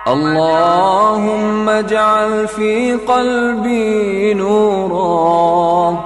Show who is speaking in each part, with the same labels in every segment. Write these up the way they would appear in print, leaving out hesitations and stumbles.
Speaker 1: اللهم اجعل في قلبي نورا،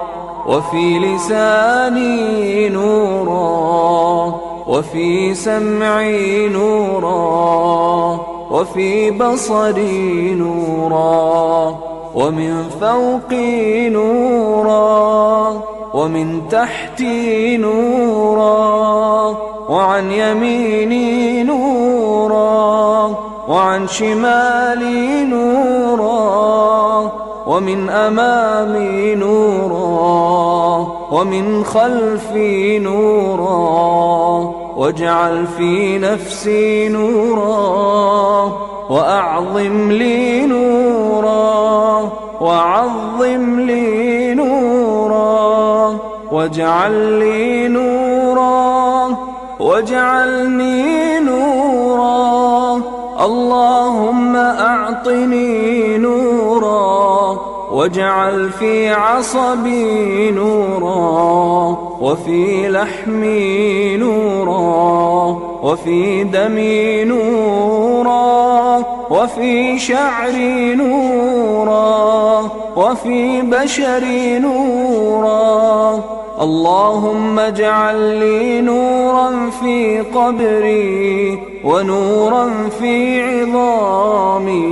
Speaker 1: وفي لساني نورا، وفي سمعي نورا، وفي بصري نورا، ومن فوقي نورا، ومن تحتي نورا، وعن يميني نورا، وعن شمالي نورا، ومن أمامي نورا، ومن خلفي نورا، واجعل في نفسي نورا، وأعظم لي نورا، وعظم لي نورا، واجعل لي نورا، واجعلني نورا. اللهم أعطني نورا، واجعل في عصبي نورا، وفي لحمي نورا، وفي دمي نورا، وفي شعري نورا، وفي بشري نورا. اللهم اجعل لي نورا في قبري، ونورا في عظامي،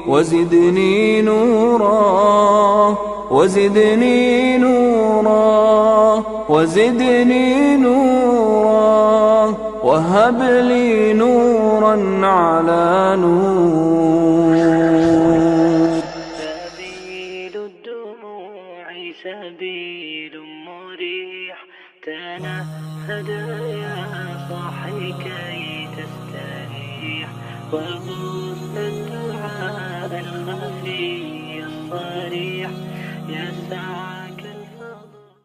Speaker 1: وزدني نورا، وزدني نورا، وزدني نورا، وهب لي نورا على نور.
Speaker 2: سبيل الدموع سبيل مريح، تنهد يا صاحي كي تستريح، وغص الدعاء الخفي الصريح يسعى